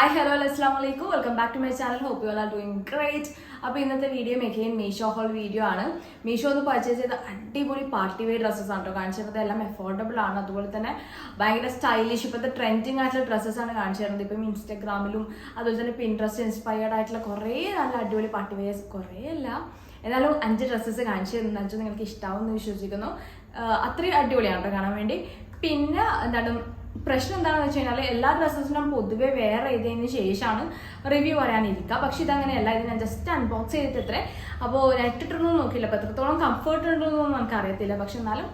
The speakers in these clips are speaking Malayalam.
Hi, hello, assalamu alaikum. Welcome back to my channel. Hope you all are doing great. അപ്പോൾ ഇന്നത്തെ വീഡിയോ മെഗെയിൻ മീഷോ ഹോൾ വീഡിയോ ആണ്. മീഷോ ഒന്ന് പർച്ചേസ് ചെയ്ത അടിപൊളി പാർട്ടി വെയർ ഡ്രസ്സസ് ആണ് കേട്ടോ കാണിച്ചു തരുന്നത്. എല്ലാം അഫോർഡബിൾ ആണ്, അതുപോലെ തന്നെ ഭയങ്കര സ്റ്റൈലിഷ് ഇപ്പോഴത്തെ ട്രെൻഡിങ് ആയിട്ടുള്ള ഡ്രസ്സസ് ആണ് കാണിച്ചു തരുന്നത്. ഇപ്പം ഇൻസ്റ്റാഗ്രാമിലും അതുപോലെ തന്നെ പിൻട്രസ്റ്റ് ഇൻസ്പയർഡ് ആയിട്ടുള്ള കുറേ നല്ല അടിപൊളി പാർട്ടി വെയർസ്, കുറേ അല്ല എന്നാലും 5 ഡ്രസ്സസ് കാണിച്ചു തരുന്നത് വെച്ചാൽ നിങ്ങൾക്ക് ഇഷ്ടാവും എന്ന് വിശ്വസിക്കുന്നു. അത്രയും അടിപൊളിയാണ് കേട്ടോ കാണാൻ വേണ്ടി. പിന്നെ എന്താണ് പ്രശ്നം എന്താണെന്ന് വെച്ച് കഴിഞ്ഞാൽ എല്ലാ ഡ്രസ്സസിനും പൊതുവെ വേറെ ചെയ്തതിന് ശേഷമാണ് റിവ്യൂ പറയാനിരിക്കുക. പക്ഷെ ഇതങ്ങനെയല്ല, ഇത് ഞാൻ ജസ്റ്റ് അൺബോക്സ് ചെയ്തിട്ടത്രേ. അപ്പോൾ ഞാൻ ഇട്ടിട്ടൊന്നും നോക്കില്ല, അപ്പോൾ എത്രത്തോളം കംഫർട്ട് ഉണ്ടെന്നൊന്നും നമുക്ക് അറിയത്തില്ല. പക്ഷെ എന്നാലും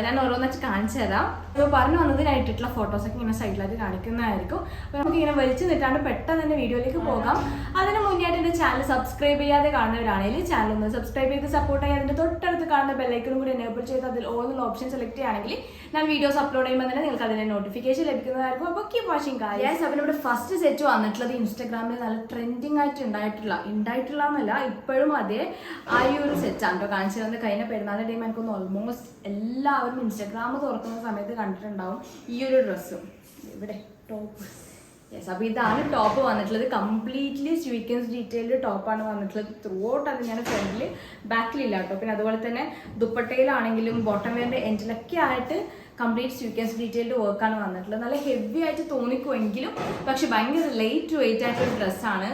ഞാൻ ഓരോന്ന് കാണിച്ചു തരാം. ഇപ്പോൾ പറഞ്ഞു വന്നത് ഞാൻ ഇട്ടിട്ടുള്ള ഫോട്ടോസൊക്കെ ഇങ്ങനെ സൈഡിലായിട്ട് കാണിക്കുന്നതായിരിക്കും. അപ്പോൾ നമുക്ക് ഇങ്ങനെ വലിച്ചു നിട്ടാണ്ട് പെട്ടെന്ന് തന്നെ വീഡിയോയിലേക്ക് പോകാം. അതിന് മുന്നേയായിട്ട് എൻ്റെ ചാനൽ സബ്സ്ക്രൈബ് ചെയ്യാതെ കാണുന്നവരാണെങ്കിൽ ചാനൽ ഒന്ന് സബ്സ്ക്രൈബ് ചെയ്ത് സപ്പോർട്ട് ചെയ്യുക. അതിൻ്റെ തൊട്ടടുത്ത് കാണുന്ന ബെല്ലൈക്കനും കൂടി എനേബിൾ ചെയ്ത് അതിൽ ഓൾ ഓപ്ഷൻ സെലക്ട് ചെയ്യുകയാണെങ്കിൽ ഞാൻ വീഡിയോസ് അപ്ലോഡ് ചെയ്യുമ്പോൾ തന്നെ നിങ്ങൾക്ക് അതിൻ്റെ നോട്ടിഫിക്കേഷൻ ലഭിക്കുന്നതായിരിക്കും. അപ്പോൾ കീപ് വാച്ചിങ് ഗൈസ്. അപ്പോൾ ഇവിടെ ഫസ്റ്റ് സെറ്റ് വന്നിട്ടുള്ളത് ഇൻസ്റ്റാഗ്രാമിൽ നല്ല ട്രെൻഡിങ് ആയിട്ട് ഉണ്ടായിട്ടുള്ള എന്നല്ല, ഇപ്പോഴും അതേ ആ ഈ ഒരു സെറ്റാണ് കേട്ടോ കാണിച്ചു തന്നത്. കഴിഞ്ഞ പെരുന്നാളിൻ്റെ ടൈം എനിക്കൊന്ന് ഓൾമോസ്റ്റ് എല്ലാവരും ഇൻസ്റ്റാഗ്രാം തുറക്കുന്ന സമയത്ത് കണ്ടിട്ടുണ്ടാവും ഈ ഒരു ഡ്രസ്സും. ഇവിടെ ടോപ്പ്, യെസ്. അപ്പോൾ ഇതാണ് ടോപ്പ് വന്നിട്ടുള്ളത്. കംപ്ലീറ്റ്ലി സ്വീക്വൻസ് ഡീറ്റെയിൽഡ് ടോപ്പാണ് വന്നിട്ടുള്ളത് ത്രൂ ഔട്ട്. അത് ഞാൻ ഫ്രണ്ടിൽ ബാക്കിലില്ല കേട്ടോ. പിന്നെ അതുപോലെ തന്നെ ദുപ്പട്ടയിലാണെങ്കിലും ബോട്ടം വെയറിൻ്റെ എൻഡിലൊക്കെ ആയിട്ട് കംപ്ലീറ്റ് സ്വീക്വൻസ് ഡീറ്റെയിൽഡ് വർക്കാണ് വന്നിട്ടുള്ളത്. നല്ല ഹെവി ആയിട്ട് തോന്നിക്കുമെങ്കിലും പക്ഷെ ഭയങ്കര ലൈറ്റ് വെയിറ്റ് ആയിട്ടുള്ള ഡ്രസ്സാണ്.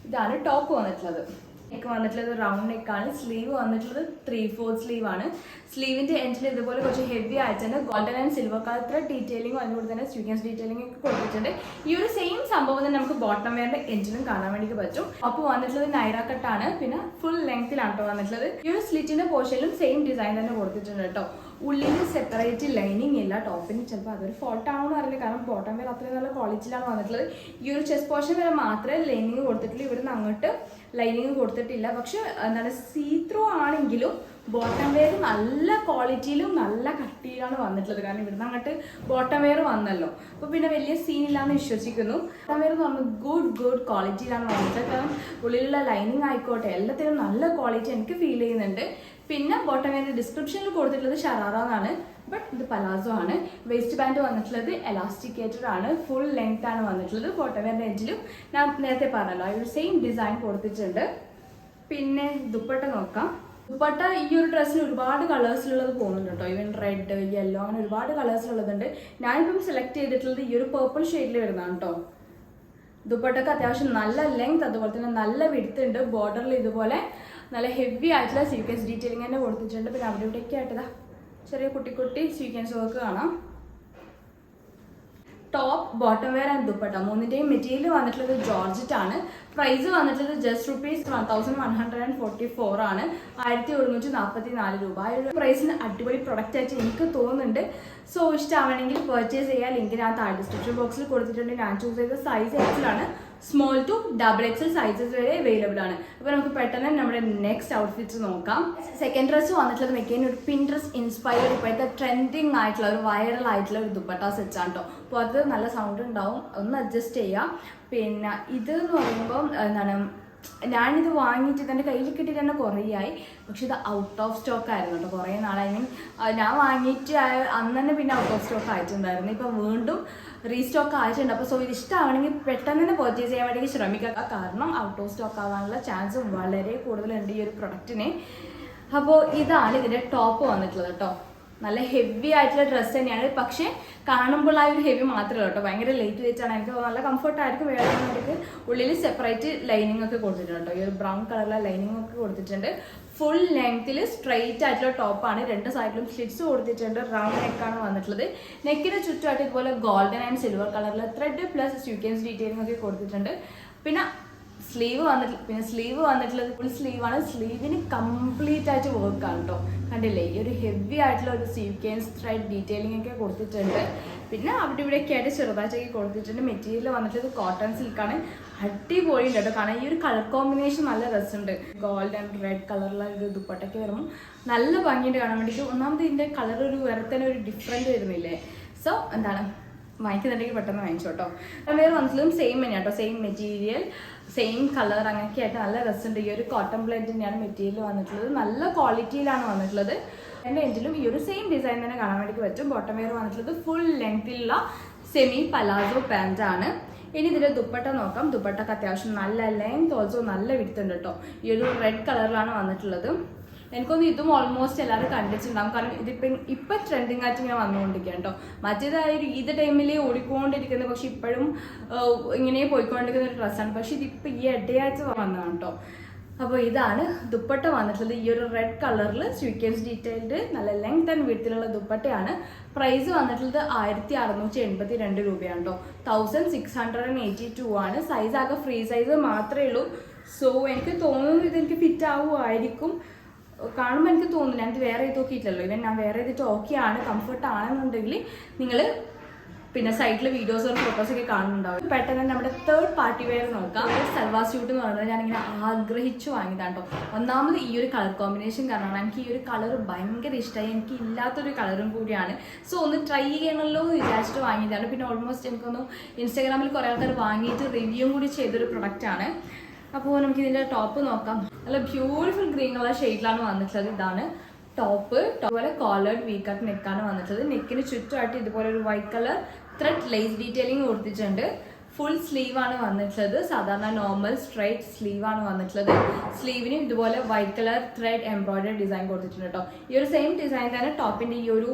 ഇതാണ് ടോപ്പ് വന്നിട്ടുള്ളത്. നെക്ക് വന്നിട്ടുള്ളത് റൗണ്ട് നെക്കാണ്. സ്ലീവ് വന്നിട്ടുള്ളത് 3/4 സ്ലീവ് ആണ്. സ്ലീവിന്റെ എൻഡിൽ ഇതുപോലെ കുറച്ച് ഹെവി ആയിട്ടുണ്ട്. ഗോൾഡൻ ആൻഡ് സിൽവർ കളർ ഡീറ്റെയിലിംഗും അതുപോലെ തന്നെ സ്വീക്വൻസ് ഡീറ്റെയിലിംഗ് ഒക്കെ കൊടുത്തിട്ടുണ്ട്. ഈ ഒരു സെയിം സംഭവം തന്നെ നമുക്ക് ബോട്ടം വെയറിന്റെ എൻഡിലും കാണാൻ വേണ്ടി പറ്റും. അപ്പോൾ വന്നിട്ടുള്ളത് നൈറ കട്ടാണ്. പിന്നെ ഫുൾ ലെങ്ത്തിലാണ് കേട്ടോ വന്നിട്ടുള്ളത്. ഈ ഒരു സ്ലിറ്റിന്റെ പോർഷനിലും സെയിം ഡിസൈൻ തന്നെ കൊടുത്തിട്ടുണ്ട് കേട്ടോ. ഉള്ളിൽ സെപ്പറേറ്റ് ലൈനിങ് ഇല്ല ടോപ്പിന്. ചിലപ്പോൾ അതൊരു ഫോൾട്ട് ആണോ എന്ന് അറിയില്ല, കാരണം ബോട്ടം വെയർ അത്രയും നല്ല ക്വാളിറ്റിയിലാണ് വന്നിട്ടുള്ളത്. ഈ ഒരു ചെസ്റ്റ് പോർഷൻ വരെ മാത്രമേ ലൈനിങ് കൊടുത്തിട്ടുള്ളൂ. ഇവിടുന്ന് അങ്ങോട്ട് ലൈനിങ് കൊടുത്തിട്ടില്ല. പക്ഷെ എന്താണ് സീ ത്രൂ ആണെങ്കിലും ബോട്ടം വെയർ നല്ല ക്വാളിറ്റിയിലും നല്ല കട്ടിയിലാണ് വന്നിട്ടുള്ളത്. കാരണം ഇവിടുന്ന് അങ്ങോട്ട് ബോട്ടം വെയർ വന്നല്ലോ, അപ്പോൾ പിന്നെ വലിയ സീനില്ലാന്ന് വിശ്വസിക്കുന്നു. ബോട്ടം വെയർ എന്ന് പറഞ്ഞാൽ ഗുഡ് ക്വാളിറ്റിയിലാണ് വന്നിട്ടുള്ളത്. കാരണം ഉള്ളിലുള്ള ലൈനിങ് ആയിക്കോട്ടെ എല്ലാത്തിനും നല്ല ക്വാളിറ്റി എനിക്ക് ഫീൽ ചെയ്യുന്നുണ്ട്. പിന്നെ ബോട്ടം വെയറിന്റെ ഡിസ്ക്രിപ്ഷനിൽ കൊടുത്തിട്ടുള്ളത് ഷറാറ എന്നാണ്, ബട്ട് ഇത് പലാസോ ആണ്. വേസ്റ്റ് ബാൻഡ് വന്നിട്ടുള്ളത് എലാസ്റ്റിക്കേറ്റഡ് ആണ്. ഫുൾ ലെങ്ത് ആണ് വന്നിട്ടുള്ളത്. ബോട്ടം വെയറിന്റെ എഡ്ജിലും ഞാൻ നേരത്തെ പറഞ്ഞല്ലോ ആ ഒരു സെയിം ഡിസൈൻ കൊടുത്തിട്ടുണ്ട്. പിന്നെ ദുപ്പട്ട നോക്കാം. ദുപ്പട്ട ഈ ഒരു ഡ്രസ്സിന് ഒരുപാട് കളേഴ്സിലുള്ളത് പോകുന്നുണ്ട് കേട്ടോ. ഈവൻ റെഡ്, യെല്ലോ അങ്ങനെ ഒരുപാട് കളേഴ്സിലുള്ളതുണ്ട്. ഞാനിപ്പം സെലക്ട് ചെയ്തിട്ടുള്ളത് ഈ ഒരു പേർപ്പിൾ ഷെയ്ഡിൽ വരുന്നതാണ് കേട്ടോ. ദുപ്പട്ടക്ക് അത്യാവശ്യം നല്ല ലെങ്ത് അതുപോലെ തന്നെ നല്ല വിഡ്ത്ത് ഉണ്ട്. ബോർഡറിൽ ഇതുപോലെ നല്ല ഹെവി ആയിട്ടുള്ള സീക്വൻസ് ഡീറ്റെയിലിംഗ് തന്നെ കൊടുത്തിട്ടുണ്ട്. പിന്നെ അവിടെ ഇവിടെയൊക്കെ ആയിട്ടതാ ചെറിയ കുട്ടി സീക്വൻസ് വർക്ക് കാണാം. Top, bottom wear and dupatta മൂന്നിൻ്റെയും മെറ്റീരിയൽ വന്നിട്ടുള്ളത് ജോർജറ്റ് ആണ്. പ്രൈസ് വന്നിട്ടുള്ളത് ജസ്റ്റ് ₹1144 ആണ്. 1744 രൂപ. ആ ഒരു പ്രൈസിന് അടിപൊളി പ്രൊഡക്റ്റ് ആയിട്ട് എനിക്ക് തോന്നുന്നുണ്ട്. സോ ഇഷ്ടമാണെങ്കിൽ പർച്ചേസ് ചെയ്യാൻ ലിങ്ക് ഞാൻ താഴെ ഡിസ്ക്രിപ്ഷൻ ബോക്സിൽ കൊടുത്തിട്ടുണ്ട്. ഞാൻ ചൂസ് ചെയ്ത സൈസ് എക്സലാണ്. സ്മോൾ ടു XXL സൈസസ് വരെ അവൈലബിൾ ആണ്. അപ്പോൾ നമുക്ക് പെട്ടെന്ന് നമ്മുടെ നെക്സ്റ്റ് ഔട്ട്ഫിറ്റ്സ് നോക്കാം. സെക്കൻഡ് ഡ്രസ്സ് വന്നിട്ടുള്ളത് മെക്കെയിൻ ഒരു പിൻട്രസ്റ്റ് ഇൻസ്പയർഡ് ഇപ്പോഴത്തെ ട്രെൻഡിങ് ആയിട്ടുള്ള ഒരു വൈറൽ ആയിട്ടുള്ള ഒരു ദുപ്പട്ട സെറ്റാണ് കേട്ടോ. അപ്പോൾ അത് നല്ല സൗണ്ട് ഉണ്ടാവും, ഒന്ന് അഡ്ജസ്റ്റ് ചെയ്യാം. പിന്നെ ഇത് എന്ന് പറയുമ്പോൾ എന്താണ്, ഞാനിത് വാങ്ങിയിട്ട് എൻ്റെ കയ്യിൽ കിട്ടിയിട്ട് തന്നെ കുറേ ആയി. പക്ഷെ ഇത് ഔട്ട് ഓഫ് സ്റ്റോക്ക് ആയിരുന്നു കേട്ടോ. കുറേ നാളായി. ഞാൻ വാങ്ങിയിട്ട് അന്ന് തന്നെ പിന്നെ ഔട്ട് ഓഫ് സ്റ്റോക്ക് ആയിട്ടുണ്ടായിരുന്നു. ഇപ്പം വീണ്ടും റീസ്റ്റോക്ക് ആയിട്ടുണ്ട്. അപ്പോൾ സോ ഇത് ഇഷ്ടമാണെങ്കിൽ പെട്ടെന്ന് തന്നെ പർച്ചേസ് ചെയ്യാൻ വേണ്ടി ശ്രമിക്കുക. കാരണം ഔട്ട് ഓഫ് സ്റ്റോക്ക് ആവാനുള്ള ചാൻസ് വളരെ കൂടുതലുണ്ട് ഈ ഒരു പ്രൊഡക്റ്റിന്. അപ്പോൾ ഇതാണ് ഇതിൻ്റെ ടോപ്പ് വന്നിട്ടുള്ളത് കേട്ടോ. നല്ല ഹെവി ആയിട്ടുള്ള ഡ്രസ്സ് തന്നെയാണ്. പക്ഷേ കാണുമ്പോൾ ആ ഒരു ഹെവി മാത്രമേ കേട്ടോ. ഭയങ്കര ലൈറ്റ് വെയിറ്റ് ആണ്. എനിക്ക് നല്ല കംഫർട്ടായിരിക്കും വേണമെങ്കിൽ. ഉള്ളിൽ സെപ്പറേറ്റ് ലൈനിങ് ഒക്കെ കൊടുത്തിട്ടുണ്ട് കേട്ടോ. ഈ ഒരു ബ്രൗൺ കളറിലെ ലൈനിങ് ഒക്കെ കൊടുത്തിട്ടുണ്ട്. ഫുൾ ലെങ്ത്തിൽ സ്ട്രെയിറ്റ് ആയിട്ടുള്ള ടോപ്പാണ്. 2 സൈഡിലും സ്ലിറ്റ്സ് കൊടുത്തിട്ടുണ്ട്. റൗണ്ട് നെക്കാണ് വന്നിട്ടുള്ളത്. നെക്കിന് ചുറ്റുമായിട്ട് ഇതുപോലെ ഗോൾഡൻ ആൻഡ് സിൽവർ കളറിൽ ത്രെഡ് പ്ലസ് സ്വീക്വൻസ് ഡീറ്റെയിലിംഗ് ഒക്കെ കൊടുത്തിട്ടുണ്ട്. പിന്നെ സ്ലീവ് വന്നിട്ടുള്ളത് ഫുൾ സ്ലീവാണ്. സ്ലീവിന് കംപ്ലീറ്റ് ആയിട്ട് വർക്കാണ് കേട്ടോ. കണ്ടില്ലേ, ഈ ഒരു ഹെവി ആയിട്ടുള്ള ഒരു സ്വീക്വൻസ് ത്രെഡ് ഡീറ്റെയിലിംഗ് ഒക്കെ കൊടുത്തിട്ടുണ്ട്. പിന്നെ അവിടെ ഇവിടെയൊക്കെ ആയിട്ട് ചെറുതായിട്ടൊക്കെ കൊടുത്തിട്ടുണ്ട്. മെറ്റീരിയൽ വന്നിട്ടുള്ളത് കോട്ടൺ സിൽക്കാണ്. അടിപൊളി ഉണ്ട് കേട്ടോ. കാരണം ഈ ഒരു കളർ കോമ്പിനേഷൻ നല്ല രസമുണ്ട്. ഗോൾഡ് ആൻഡ് റെഡ് കളറിലുള്ള ഒരു ദുപ്പട്ടയ്ക്ക് വരുമ്പോൾ നല്ല ഭംഗിയുണ്ട് കാണാൻ വേണ്ടിയിട്ട്. ഒന്നാമത് ഇതിൻ്റെ കളർ ഒരു വേറെ തന്നെ ഒരു ഡിഫറൻറ്റ് വരുന്നില്ലേ. സോ എന്താണ് വാങ്ങിക്കുന്നുണ്ടെങ്കിൽ പെട്ടെന്ന് വാങ്ങിച്ചോട്ടോ. വേറെ വന്നിട്ടുള്ളതും സെയിം തന്നെയാണ് കേട്ടോ. സെയിം മെറ്റീരിയൽ, സെയിം കളർ അങ്ങനെയൊക്കെ ആയിട്ട് നല്ല രസമുണ്ട്. ഈ ഒരു കോട്ടൺ ബ്ലെൻഡ് തന്നെയാണ് മെറ്റീരിയൽ വന്നിട്ടുള്ളത്. നല്ല ക്വാളിറ്റിയിലാണ് വന്നിട്ടുള്ളത്. എൻ്റെ എൻഡിലും ഈ ഒരു സെയിം ഡിസൈൻ തന്നെ കാണാൻ വേണ്ടി പറ്റും. ബോട്ടം വെയർ വന്നിട്ടുള്ളത് ഫുൾ ലെങ്തിലുള്ള സെമി പലാസോ പാൻറ്റാണ്. ഇനി ഇതിന്റെ ദുപ്പട്ട നോക്കാം. ദുപ്പട്ടക്ക് അത്യാവശ്യം നല്ല ലെങ്ത് ഓൾസോ നല്ല വിഡ്ത്ത് ഉണ്ട് കേട്ടോ. ഈ ഒരു റെഡ് കളറിലാണ് വന്നിട്ടുള്ളത്. എനിക്കൊന്ന് ഇതും ഓൾമോസ്റ്റ് എല്ലാവരും കണ്ടിട്ടുണ്ടാകും, കാരണം ഇപ്പം ട്രെൻഡിങ് ആയിട്ട് ഇങ്ങനെ വന്നുകൊണ്ടിരിക്കുകയാണ് കേട്ടോ. മറ്റേതായൊരു ഈദ് ടൈമിൽ ഓടിക്കൊണ്ടിരിക്കുന്നത്, പക്ഷെ ഇപ്പോഴും ഇങ്ങനെ പോയിക്കൊണ്ടിരിക്കുന്ന ഒരു ഡ്രസ്സാണ്. പക്ഷെ ഇതിപ്പോൾ ഈ ഇടയാഴ്ച വന്നതാണ് കേട്ടോ. അപ്പോൾ ഇതാണ് ദുപ്പട്ട വന്നിട്ടുള്ളത്. ഈ ഒരു റെഡ് കളറിൽ സ്വീക്വൻസ് ഡീറ്റെയിൽഡ് നല്ല ലെങ്ത് ആൻഡ് വിഡ്ത്തിലുള്ള ദുപ്പട്ടയാണ്. പ്രൈസ് വന്നിട്ടുള്ളത് 1682 രൂപയാണ് കേട്ടോ. 1682 ആണ്. സൈസ് ആകെ ഫ്രീ സൈസ് മാത്രമേ ഉള്ളൂ. സോ എനിക്ക് തോന്നുന്നു ഇതെനിക്ക് ഫിറ്റ് ആവുമായിരിക്കും. കാണുമ്പോൾ എനിക്ക് തോന്നുന്നു, ഞാനിത് വേറെ ചെയ്ത് നോക്കിയിട്ടില്ലല്ലോ. ഇവൻ ഞാൻ വേറെ ചെയ്തിട്ട് ഓക്കെ ആണ്, കംഫർട്ട് ആണെന്നുണ്ടെങ്കിൽ നിങ്ങൾ പിന്നെ സൈഡിൽ വീഡിയോസും ഫോട്ടോസൊക്കെ കാണുന്നുണ്ടാവും. പെട്ടെന്ന് നമ്മുടെ തേർഡ് പാർട്ടി വെയർ നോക്കാം. സൽവാർ സ്യൂട്ട് എന്ന് പറയുന്നത് ഞാനിങ്ങനെ ആഗ്രഹിച്ചു വാങ്ങിയതാണ് കേട്ടോ. ഒന്നാമത് ഈ ഒരു കളർ കോമ്പിനേഷൻ കാരണമാണ്. എനിക്ക് ഈ ഒരു കളർ ഭയങ്കര ഇഷ്ടമായി. എനിക്ക് ഇല്ലാത്തൊരു കളറും കൂടിയാണ്. സോ ഒന്ന് ട്രൈ ചെയ്യണമല്ലോ എന്ന് വിചാരിച്ചിട്ട് വാങ്ങിയതാണ്. പിന്നെ ഓൾമോസ്റ്റ് എനിക്കൊന്ന് ഇൻസ്റ്റാഗ്രാമിൽ കുറേ ആൾക്കാർ വാങ്ങിയിട്ട് റിവ്യൂ കൂടി ചെയ്തൊരു പ്രൊഡക്റ്റാണ്. അപ്പോൾ നമുക്ക് ഇതിൻ്റെ ടോപ്പ് നോക്കാം. നല്ല ബ്യൂട്ടിഫുൾ ഗ്രീൻ കളർ ഷെയ്ഡിലാണ് വന്നിട്ടുള്ളത്. ഇതാണ് ടോപ്പ്. അതുപോലെ കോളേർഡ് വി കട്ട് നെക്കാണ് വന്നിട്ടുള്ളത്. നെക്കിന് ചുറ്റുമായിട്ട് ഇതുപോലെ ഒരു white colour thread lace detailing കൊടുത്തിട്ടുണ്ട്. ഫുൾ സ്ലീവ് ആണ് വന്നിട്ടുള്ളത്. സാധാരണ നോർമൽ സ്ട്രൈറ്റ് സ്ലീവ് ആണ് വന്നിട്ടുള്ളത്. സ്ലീവിന് ഇതുപോലെ white colour thread embroidery design കൊടുത്തിട്ടുണ്ട് കേട്ടോ. ഈ ഒരു സെയിം ഡിസൈൻ തന്നെ ടോപ്പിൻ്റെ ഈ ഒരു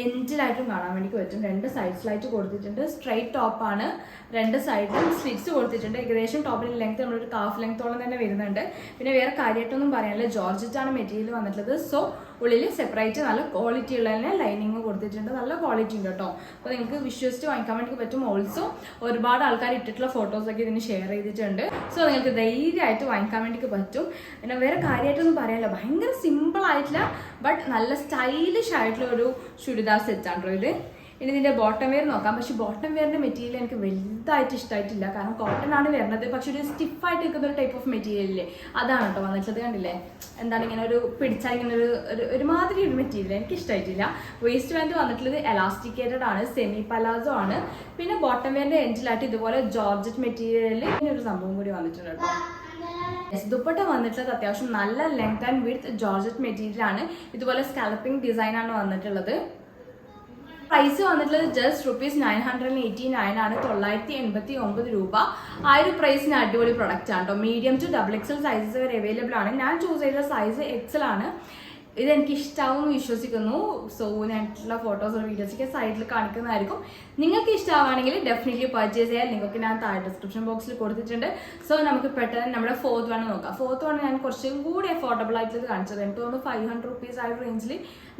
എൻഡിലായിട്ടും കാണാൻ വേണ്ടി പറ്റും. രണ്ട് സൈഡ്സിലായിട്ട് കൊടുത്തിട്ടുണ്ട്. സ്ട്രൈറ്റ് ടോപ്പാണ്. രണ്ട് സൈഡിലും സ്ലിറ്റ്സ് കൊടുത്തിട്ടുണ്ട്. ഏകദേശം ടോപ്പിൻ്റെ ലെങ്ത് നമ്മളൊരു കാഫ് ലെങ്ത്തോളം തന്നെ വരുന്നുണ്ട്. പിന്നെ വേറെ കാര്യമായിട്ടൊന്നും പറയാനില്ല. ജോർജറ്റാണ് മെറ്റീരിയൽ വന്നിട്ടുള്ളത്. സോ ഉള്ളിൽ സെപ്പറേറ്റ് നല്ല ക്വാളിറ്റി ഉള്ള തന്നെ ലൈനിങ് കൊടുത്തിട്ടുണ്ട്. നല്ല ക്വാളിറ്റി ഉണ്ട് കേട്ടോ. അപ്പോൾ നിങ്ങൾക്ക് വിശ്വസിച്ച് വാങ്ങിക്കാൻ വേണ്ടി പറ്റും. ഓൾസോ ഒരുപാട് ആൾക്കാർ ഇട്ടിട്ടുള്ള ഫോട്ടോസൊക്കെ ഇതിന് ഷെയർ ചെയ്തിട്ടുണ്ട്. സോ നിങ്ങൾക്ക് ധൈര്യമായിട്ട് വാങ്ങിക്കാൻ വേണ്ടി പറ്റും. പിന്നെ വേറെ കാര്യമായിട്ടൊന്നും പറയാനില്ല. ഭയങ്കര സിമ്പിൾ ആയിട്ടില്ല, ബട്ട് നല്ല സ്റ്റൈലിഷ് ആയിട്ടുള്ള ഒരു ചുരിദാർ സെറ്റാണ് കേട്ടോ ഇത്. ഇനി ഇതിൻ്റെ ബോട്ടം വെയർ നോക്കാം. പക്ഷെ ബോട്ടം വെയറിൻ്റെ മെറ്റീരിയൽ എനിക്ക് വലുതായിട്ട് ഇഷ്ടമായിട്ടില്ല. കാരണം കോട്ടൺ ആണ് വരുന്നത്. പക്ഷെ ഒരു സ്റ്റിഫായിട്ട് നിൽക്കുന്ന ഒരു ടൈപ്പ് ഓഫ് മെറ്റീരിയൽ ഇല്ലേ, അതാണ് കേട്ടോ വന്നിട്ടുള്ളത്. കണ്ടില്ലേ, എന്താണ് ഇങ്ങനെ ഒരു പിടിച്ചാൽ ഇങ്ങനെ ഒരുമാതിരി ഒരു മെറ്റീരിയൽ എനിക്ക് ഇഷ്ടമായിട്ടില്ല. വേസ്റ്റ് ബാൻഡ് വന്നിട്ടുള്ളത് എലാസ്റ്റിക്കേറ്റഡ് ആണ്, സെമി പലാസോ ആണ്. പിന്നെ ബോട്ടം വെയറിൻ്റെ എൻഡിലായിട്ട് ഇതുപോലെ ജോർജറ്റ് മെറ്റീരിയലിൽ ഇങ്ങനെ ഒരു സംഭവം കൂടി വന്നിട്ടുണ്ട് കേട്ടോ. ദുപ്പട്ട വന്നിട്ടുള്ളത് അത്യാവശ്യം നല്ല length and width georgette material ആണ്. ഇതുപോലെ സ്കാലപ്പിംഗ് ഡിസൈൻ ആണ് വന്നിട്ടുള്ളത്. പ്രൈസ് വന്നിട്ടുള്ളത് ജസ്റ്റ് ₹989 ആണ്. 989 രൂപ. ആ ഒരു പ്രൈസിന് അടിപൊളി പ്രൊഡക്റ്റ് ആണ് കേട്ടോ. മീഡിയം ടു XXL സൈസസ് വരെ അവൈലബിൾ ആണ്. ഞാൻ ചൂസ് ചെയ്ത സൈസ് XL ആണ്. ഇതെനിക്ക് ഇഷ്ടമാവുമെന്ന് വിശ്വസിക്കുന്നു. സോ ഞാനുള്ള ഫോട്ടോസ് വീഡിയോസൊക്കെ സൈഡിൽ കാണിക്കുന്നതായിരിക്കും. നിങ്ങൾക്ക് ഇഷ്ടമാവുകയാണെങ്കിൽ ഡെഫിനറ്റ്ലി പർച്ചേസ് ചെയ്യാൻ ലിങ്കൊക്കെ ഞാൻ താഴെ ഡിസ്ക്രിപ്ഷൻ ബോക്സിൽ കൊടുത്തിട്ടുണ്ട്. സോ നമുക്ക് പെട്ടെന്ന് നമ്മുടെ ഫോർത്ത് വൺ നോക്കാം. ഫോർത്ത് വൺ ഞാൻ കുറച്ചും കൂടി അഫോർഡബിൾ ആയിട്ടുള്ളത് കാണിച്ചത്. എനിക്ക് തോന്നുന്നു ₹500 ആ ഒരു റേഞ്ചിൽ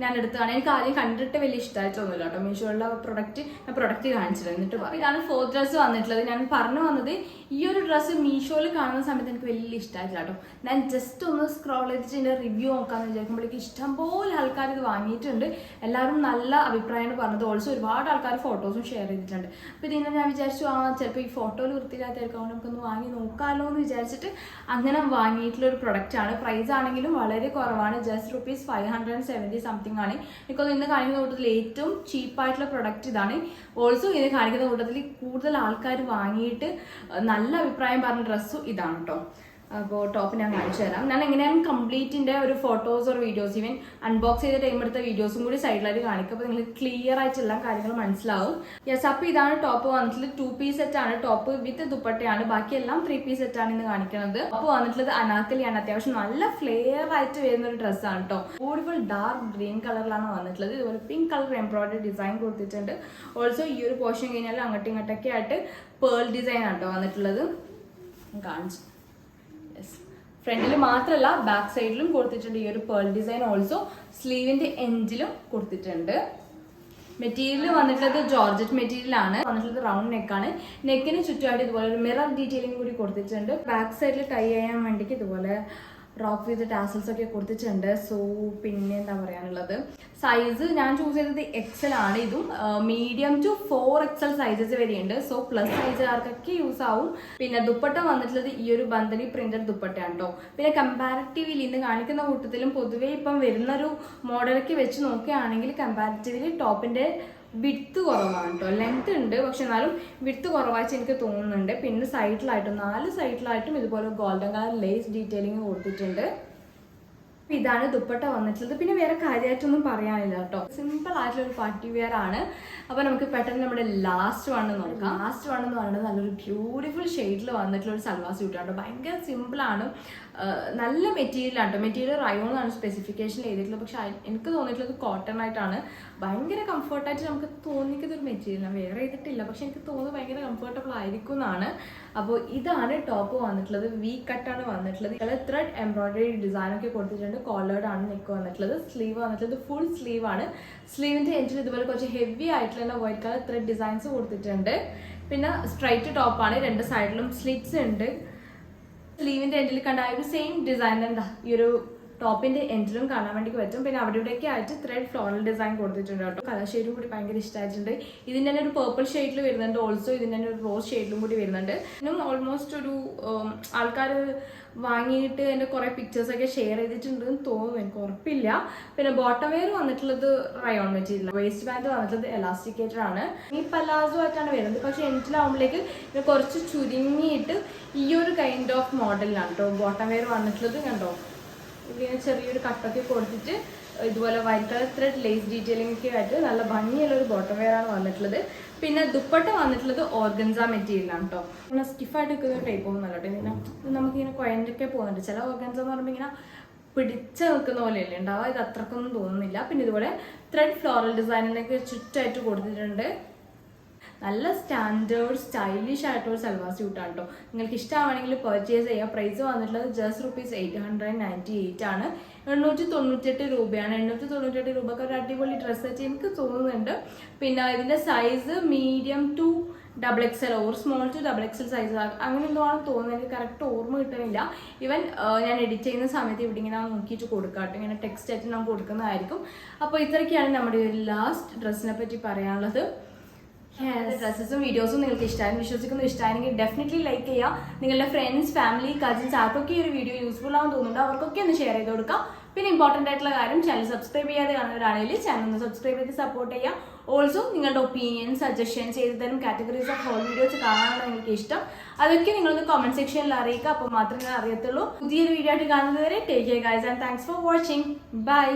ഞാൻ എടുത്തതാണ്. എനിക്ക് ആദ്യം കണ്ടിട്ട് വലിയ ഇഷ്ടമായിട്ടൊന്നുമില്ല കേട്ടോ. മീഷോയുള്ള പ്രൊഡക്റ്റ് കാണിച്ചത്. എന്നിട്ട് പറയും ഇതാണ് ഫോർത്ത് ഡ്രസ്സ് വന്നിട്ടുള്ളത്. ഞാൻ പറഞ്ഞു വന്നത് ഈ ഒരു ഡ്രസ്സ് മീഷോയിൽ കാണുന്ന സമയത്ത് എനിക്ക് വലിയ ഇഷ്ടമായിട്ടില്ല കേട്ടോ. ഞാൻ ജസ്റ്റ് ഒന്ന് സ്ക്രോൾ ചെയ്തിട്ട് ഇതിൻ്റെ റിവ്യൂ നോക്കാമെന്ന് വിചാരിക്കുമ്പോഴേക്ക് ഇഷ്ടംപോലെ ആൾക്കാർ ഇത് വാങ്ങിയിട്ടുണ്ട്. എല്ലാവരും നല്ല അഭിപ്രായമാണ് പറഞ്ഞത്. ഓൾസോ ഒരുപാട് ആൾക്കാർ ഫോട്ടോസും ഷെയർ ചെയ്തിട്ടുണ്ട്. അപ്പോൾ ഇതിനെ ഞാൻ വിചാരിച്ചു ചിലപ്പോൾ ഈ ഫോട്ടോയിൽ വൃത്തിയില്ലാത്തായിരിക്കും, നമുക്കൊന്ന് വാങ്ങി നോക്കാമല്ലോ എന്ന് വിചാരിച്ചിട്ട് അങ്ങനെ വാങ്ങിയിട്ടുള്ളൊരു പ്രൊഡക്റ്റാണ്. പ്രൈസ് ആണെങ്കിലും വളരെ കുറവാണ്. ജസ്റ്റ് ₹570 സംതിങ് ആണ്. എനിക്കൊന്ന് ഇന്ന് കാണിക്കുന്ന കൂട്ടത്തിൽ ഏറ്റവും ചീപ്പായിട്ടുള്ള പ്രൊഡക്റ്റ് ഇതാണ്. ഓൾസോ ഇത് കാണിക്കുന്ന കൂട്ടത്തിൽ കൂടുതൽ ആൾക്കാർ വാങ്ങിയിട്ട് നല്ല അഭിപ്രായം പറഞ്ഞ ഡ്രസ്സും ഇതാണ് കേട്ടോ. അപ്പോൾ ടോപ്പ് ഞാൻ കാണിച്ചു തരാം. ഞാൻ എങ്ങനെയാണ് കംപ്ലീറ്റിൻ്റെ ഒരു photos or videos even unbox ചെയ്ത ടൈം എടുത്ത വീഡിയോസും കൂടി സൈഡിലായിട്ട് കാണിക്കും. അപ്പോൾ നിങ്ങൾക്ക് ക്ലിയർ ആയിട്ട് എല്ലാ കാര്യങ്ങളും മനസ്സിലാവും. യെസ്, അപ്പോൾ ഇതാണ് ടോപ്പ് വന്നിട്ടുള്ളത്. 2 പീസ് സെറ്റാണ്. ടോപ്പ് വിത്ത് ദുപ്പട്ടയാണ്. ബാക്കിയെല്ലാം 3 പീസ് സെറ്റാണ് ഇന്ന് കാണിക്കുന്നത്. അപ്പോൾ വന്നിട്ടുള്ളത് അനാർക്കലിയാണ്. അത്യാവശ്യം നല്ല ഫ്ലെയർ ആയിട്ട് വരുന്ന ഒരു ഡ്രസ്സാണ് കേട്ടോ. ബ്യൂട്ടിഫുൾ ഡാർക്ക് ഗ്രീൻ കളറിലാണ് വന്നിട്ടുള്ളത്. ഇതുപോലെ പിങ്ക് കളർ എംബ്രോയിഡറി ഡിസൈൻ കൊടുത്തിട്ടുണ്ട്. ഓൾസോ ഈ ഒരു പോർഷൻ കഴിഞ്ഞാൽ അങ്ങോട്ടും ഇങ്ങോട്ടൊക്കെ ആയിട്ട് പേൾ ഡിസൈൻ ആണ് കേട്ടോ വന്നിട്ടുള്ളത്. കാണിച്ചു. ഫ്രണ്ടിൽ മാത്രമല്ല ബാക്ക് സൈഡിലും കൊടുത്തിട്ടുണ്ട് ഈ ഒരു പേൾ ഡിസൈൻ. ഓൾസോ സ്ലീവിന്റെ എൻഡിലും കൊടുത്തിട്ടുണ്ട്. മെറ്റീരിയൽ വന്നിട്ടുള്ളത് ജോർജറ്റ് മെറ്റീരിയൽ ആണ്. വന്നിട്ടുള്ളത് റൗണ്ട് നെക്കാണ്. നെക്കിന് ചുറ്റുമായിട്ട് ഇതുപോലെ ഒരു മിറർ ഡീറ്റെയിലിംഗ് കൂടി കൊടുത്തിട്ടുണ്ട്. ബാക്ക് സൈഡിൽ ടൈ ചെയ്യാൻ വേണ്ടിയിട്ട് ഇതുപോലെ റോക്ക് വിത്ത് ടാസൽസ് ഒക്കെ കൊടുത്തിട്ടുണ്ട്. സോ പിന്നെ എന്താ പറയാനുള്ളത്, സൈസ് ഞാൻ ചൂസ് ചെയ്തത് XL ആണ്. ഇതും മീഡിയം ടു 4XL സൈസസ് വരെയുണ്ട്. സോ പ്ലസ് സൈസുകാർക്കൊക്കെ യൂസ് ആവും. പിന്നെ ദുപ്പട്ട വന്നിട്ടുള്ളത് ഈ ഒരു ബന്ദനി പ്രിന്റഡ് ദുപ്പട്ടയാണ് കേട്ടോ. പിന്നെ കമ്പാരിറ്റീവ്ലി ഇന്ന് കാണിക്കുന്ന കൂട്ടത്തിലും പൊതുവേ ഇപ്പം വരുന്നൊരു മോഡലൊക്കെ വെച്ച് നോക്കുകയാണെങ്കിൽ കമ്പാരിറ്റീവ്ലി ടോപ്പിന്റെ വിഡ്ത്ത് കുറവാണ് കേട്ടോ. ലെങ്ത് ഉണ്ട്, പക്ഷെ എന്നാലും വിഡ്ത്ത് കുറവായിട്ട് എനിക്ക് തോന്നുന്നുണ്ട്. പിന്നെ സൈഡിലായിട്ടും 4 സൈഡിലായിട്ടും ഇതുപോലെ ഗോൾഡൻ കളർ ലേസ് ഡീറ്റെയിലിംഗ് കൊടുത്തിട്ടുണ്ട്. ഇതാണ് ദുപ്പട്ട വന്നിട്ടുള്ളത്. പിന്നെ വേറെ കാര്യമായിട്ടൊന്നും പറയാനില്ല കേട്ടോ, സിമ്പിൾ ആയിട്ടുള്ള ഒരു പാർട്ടി വെയർ ആണ്. അപ്പോൾ നമുക്ക് പെട്ടെന്ന് നമ്മുടെ ലാസ്റ്റ് വൺ നോക്കാം. ലാസ്റ്റ് വൺ എന്ന് പറയുന്നത് നല്ലൊരു ബ്യൂട്ടിഫുൾ ഷെയ്ഡിൽ വന്നിട്ടുള്ള ഒരു സൽവാർ സ്യൂട്ട് ആണ്. ഭയങ്കര സിമ്പിളാണ്, നല്ല മെറ്റീരിയലാണ് കേട്ടോ. മെറ്റീരിയൽ റയോൺ ആണ് സ്പെസിഫിക്കേഷൻ ചെയ്തിട്ടുള്ളത്. പക്ഷെ എനിക്ക് തോന്നിയിട്ടുള്ളത് കോട്ടൺ ആയിട്ടാണ്. ഭയങ്കര കംഫർട്ടായിട്ട് നമുക്ക് തോന്നിക്കുന്ന ഒരു മെറ്റീരിയലാണ്. വേറെ ചെയ്തിട്ടില്ല, പക്ഷെ എനിക്ക് തോന്നുന്നത് ഭയങ്കര കംഫർട്ടബിൾ ആയിരിക്കും എന്നാണ്. അപ്പോൾ ഇതാണ് ടോപ്പ് വന്നിട്ടുള്ളത്. വി കട്ടാണ് വന്നിട്ടുള്ളത്. ത്രെഡ് എംബ്രോയിഡറി ഡിസൈനൊക്കെ കൊടുത്തിട്ടുണ്ട്. കോളേർഡ് ആണ് നെക്ക് വന്നിട്ടുള്ളത്. സ്ലീവ് വന്നിട്ടുള്ളത് ഫുൾ സ്ലീവ് ആണ്. സ്ലീവിൻ്റെ എൻഡിൽ ഇതുപോലെ കുറച്ച് ഹെവി ആയിട്ടുള്ള വൈറ്റ് കളർ ത്രെഡ് ഡിസൈൻസ് കൊടുത്തിട്ടുണ്ട്. പിന്നെ സ്ട്രൈറ്റ് ടോപ്പാണ്, രണ്ട് സൈഡിലും സ്ലിറ്റ്സ് ഉണ്ട്. സ്ലീവിൻ്റെ എൻഡിൽ കണ്ട ഒരു സെയിം ഡിസൈൻ എന്താ ഈ ഒരു ടോപ്പിന്റെ എൻഡിലും കാണാൻ വേണ്ടി പറ്റും. പിന്നെ അവിടെ ഇവിടെയൊക്കെ ആയിട്ട് ത്രെഡ് ഫ്ലോറൽ ഡിസൈൻ കൊടുത്തിട്ടുണ്ട് കേട്ടോ. കളർ ഷെയ്ഡും കൂടി ഭയങ്കര ഇഷ്ടമായിട്ടുണ്ട്. ഇതിൻ്റെ തന്നെ ഒരു പേർപ്പിൾ ഷെയ്ഡിൽ വരുന്നുണ്ട്, ഓൾസോ ഇതിൻ്റെ തന്നെ ഒരു റോസ് ഷെയ്ഡിലും കൂടി വരുന്നുണ്ട്. ഇന്നും ഓൾമോസ്റ്റ് ഒരു ആൾക്കാർ വാങ്ങിയിട്ട് എൻ്റെ കുറേ പിക്ചേഴ്സൊക്കെ ഷെയർ ചെയ്തിട്ടുണ്ടെന്ന് തോന്നുന്നു, എനിക്ക് ഉറപ്പില്ല. പിന്നെ ബോട്ടം വെയർ വന്നിട്ടുള്ളത് റയോൺ മെറ്റീരിയൽ, വേസ്റ്റ് ബാൻഡ് വന്നിട്ടുള്ളത് എലാസ്റ്റിക്കേറ്റഡ് ആണ്. ഈ പലാസോ ആയിട്ടാണ് വരുന്നത്, പക്ഷെ എൻഡിലാവുമ്പോഴേക്ക് ഇത് കുറച്ച് ചുരുങ്ങിയിട്ട് ഈ ഒരു കൈൻഡ് ഓഫ് മോഡലിലാണ് കേട്ടോ ബോട്ടം വെയർ വന്നിട്ടുള്ളത്. കണ്ടോ, ഇതിന് ചെറിയൊരു കട്ടൊക്കെ കൊടുത്തിട്ട് ഇതുപോലെ white colour thread lace detailing ഒക്കെ ആയിട്ട് നല്ല ഭംഗിയുള്ള ഒരു ബോട്ടം വെയർ ആണ് വന്നിട്ടുള്ളത്. പിന്നെ ദുപ്പട്ട വന്നിട്ടുള്ളത് ഓർഗൻസ മെറ്റീരിയലാണ് കേട്ടോ. ഇങ്ങനെ സ്റ്റിഫായിട്ട് നിൽക്കുന്ന ടൈപ്പ് ഒന്നുമല്ല കേട്ടോ. ഇങ്ങനെ നമുക്കിങ്ങനെ കുഴഞ്ഞൊക്കെ പോകുന്നുണ്ട്. ചില ഓർഗൻസ എന്ന് പറയുമ്പോൾ ഇങ്ങനെ പിടിച്ച് നിൽക്കുന്ന പോലെയല്ലേ ഉണ്ടാവുക, ഇത് അത്രക്കൊന്നും തോന്നുന്നില്ല. പിന്നെ ഇതുപോലെ ത്രെഡ് ഫ്ലോറൽ ഡിസൈനിലേക്ക് ചുറ്റായിട്ട് കൊടുത്തിട്ടുണ്ട്. നല്ല സ്റ്റാൻഡേർഡ് സ്റ്റൈലിഷ് ആയിട്ടുള്ള സൽവാർ സ്യൂട്ടാണ് കേട്ടോ. നിങ്ങൾക്ക് ഇഷ്ടമാണെങ്കിൽ പർച്ചേസ് ചെയ്യാം. പ്രൈസ് വന്നിട്ടുള്ളത് ജസ്റ്റ് ₹898 ആണ്. 898 രൂപയാണ്. 898 രൂപക്ക് ഒരു അടിപൊളി ഡ്രസ്സ് വെച്ച് എനിക്ക് തോന്നുന്നുണ്ട്. പിന്നെ ഇതിൻ്റെ size medium to XXL or small to XXL size അങ്ങനെ എന്തോ ആണ് തോന്നുന്നത്, എനിക്ക് കറക്റ്റ് ഓർമ്മ കിട്ടുന്നില്ല. ഈവൻ ഞാൻ എഡിറ്റ് ചെയ്യുന്ന സമയത്ത് ഇവിടെ ഇങ്ങനെ നോക്കിയിട്ട് കൊടുക്കാട്ടോ, ഇങ്ങനെ ടെക്സ്റ്റ് ആയിട്ട് ഞാൻ കൊടുക്കുന്നതായിരിക്കും. അപ്പോൾ ഇത്രയൊക്കെയാണ് നമ്മുടെ ഒരു ലാസ്റ്റ് ഡ്രസ്സിനെ പറ്റി പറയാനുള്ളത്. ഡ്രസ്സസും വീഡിയോസും നിങ്ങൾക്ക് ഇഷ്ടമായിരുന്നു വിശ്വസിക്കുന്നു. ഇഷ്ടമായെങ്കിൽ ഡെഫിനറ്റ്ലി ലൈക്ക് ചെയ്യുക. നിങ്ങളുടെ ഫ്രണ്ട്സ്, ഫാമിലി, കസിൻസ് ആർക്കൊക്കെ ഈ ഒരു വീഡിയോ യൂസ്ഫുൾ ആണെന്ന് തോന്നുന്നുണ്ട് അവർക്കൊക്കെ ഒന്ന് ഷെയർ ചെയ്ത് കൊടുക്കാം. പിന്നെ ഇമ്പോർട്ടൻ്റ് ആയിട്ടുള്ള കാര്യം, ചാനൽ സബ്സ്ക്രൈബ് ചെയ്യാതെ കാണുന്നവരാണെങ്കിൽ ചാനൽ ഒന്ന് സബ്സ്ക്രൈബ് ചെയ്ത് സപ്പോർട്ട് ചെയ്യുക. ഓൾസോ നിങ്ങളുടെ ഒപ്പീനിയൻ, സജഷൻസ്, ഏത് തരം കാറ്റഗറീസ് ഓഫ് ഹോൾ വീഡിയോസ് കാണാനാണ് നിങ്ങൾക്ക് ഇഷ്ടം അതൊക്കെ നിങ്ങളൊന്ന് കമന്റ് സെക്ഷനിൽ അറിയിക്കുക. അപ്പോൾ മാത്രമേ അറിയത്തുള്ളൂ. പുതിയൊരു വീഡിയോ ആയിട്ട് കാണുന്നതുവരെ take care guys and thanks for watching. By.